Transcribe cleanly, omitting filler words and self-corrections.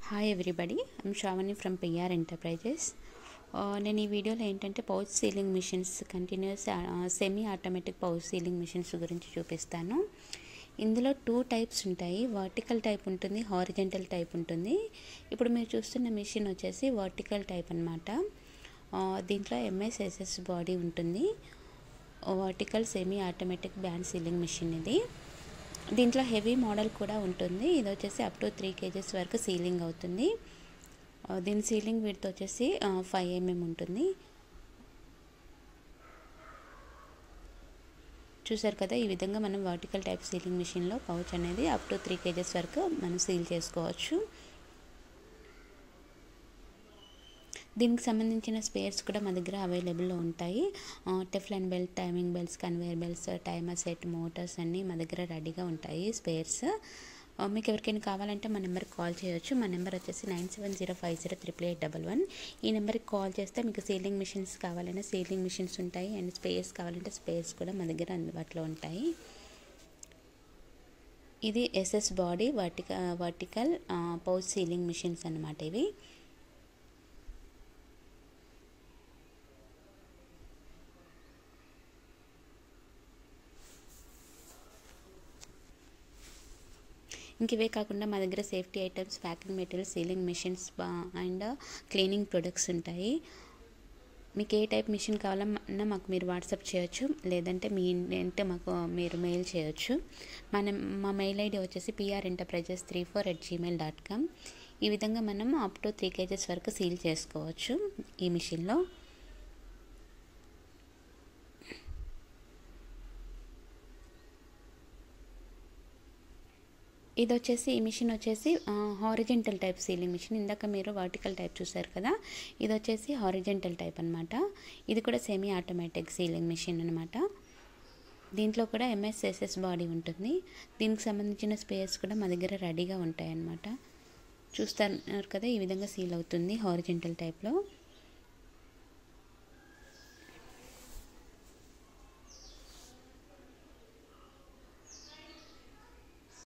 Hi everybody, I'm Shravani from PR Enterprises. నేను ఈ వీడియోలో ఏంటంటే pouch sealing machines continuous semi automatic pouch sealing machines గురించి చూపిస్తాను. ఇందులో 2 టైప్స్ ఉంటాయి. వర్టికల్ టైప్ ఉంటుంది, హారిజెంటల్ టైప్ ఉంటుంది. ఇప్పుడు మీరు చూస్తున్న మిషన్ వచ్చేసి వర్టికల్ టైప్ అన్నమాట. దీంట్లో ఎంఎస్ఎస్ఎస్ బాడీ ఉంటుంది. Vertical semi automatic band sealing machine ఇది. దీంట్లో హెవీ మోడల్ కూడా ఉంటుంది. ఇది వచ్చేసి అప్ టు 3 kgs వరకు సీలింగ్ అవుతుంది. దీని సీలింగ్ విడ్త్ వచ్చేసి 5 mm ఉంటుంది. చూసారు కదా, ఈ విధంగా మనం వర్టికల్ టైప్ సీలింగ్ మిషన్లో పౌచ్ అనేది అప్ టు 3 kgs వరకు మనం సీల్ చేసుకోవచ్చు. దీనికి సంబంధించిన స్పేర్స్ కూడా మా దగ్గర అవైలబుల్లో ఉంటాయి. Teflon belt, timing belts, conveyor belts, timer set, Motors అన్నీ మా దగ్గర రెడీగా ఉంటాయి స్పేర్స్. మీకు ఎవరికైనా కావాలంటే మా నెంబర్కి కాల్ చేయొచ్చు. మా నెంబర్ వచ్చేసి 9705088811. ఈ నెంబర్కి కాల్ చేస్తే మీకు సీలింగ్ మిషన్స్ కావాలంటే సీలింగ్ మిషన్స్ ఉంటాయి, అండ్ స్పేర్స్ కావాలంటే స్పేర్స్ కూడా మా దగ్గర అందుబాటులో ఉంటాయి. ఇది SS body vertical pouch sealing machines అన్నమాట ఇవి. ఇంక ఇవే కాకుండా మా దగ్గర safety items, packing material, sealing machines and cleaning products ఉంటాయి. మీకు ఏ టైప్ మిషన్ కావాలన్నా మాకు మీరు వాట్సాప్ చేయొచ్చు, లేదంటే మీరు మెయిల్ చేయొచ్చు. మా మెయిల్ ఐడి వచ్చేసి PRenterprises34@gmail.com. ఈ విధంగా మనం అప్ టు 3 kgs వరకు సీల్ చేసుకోవచ్చు ఈ మిషన్లో. ఇది వచ్చేసి ఈ మిషన్ వచ్చేసి హారిజెంటల్ టైప్ సీలింగ్ మిషన్. ఇందాక మీరు వర్టికల్ టైప్ చూసారు కదా, ఇది వచ్చేసి హారిజెంటల్ టైప్ అనమాట. ఇది కూడా సెమీ ఆటోమేటిక్ సీలింగ్ మిషన్ అనమాట. దీంట్లో కూడా ఎంఎస్ఎస్ఎస్ బాడీ ఉంటుంది. దీనికి సంబంధించిన స్పేర్స్ కూడా మా దగ్గర రెడీగా ఉంటాయి అన్నమాట. చూస్తున్నారు కదా, ఈ విధంగా సీల్ అవుతుంది హారిజెంటల్ టైప్లో.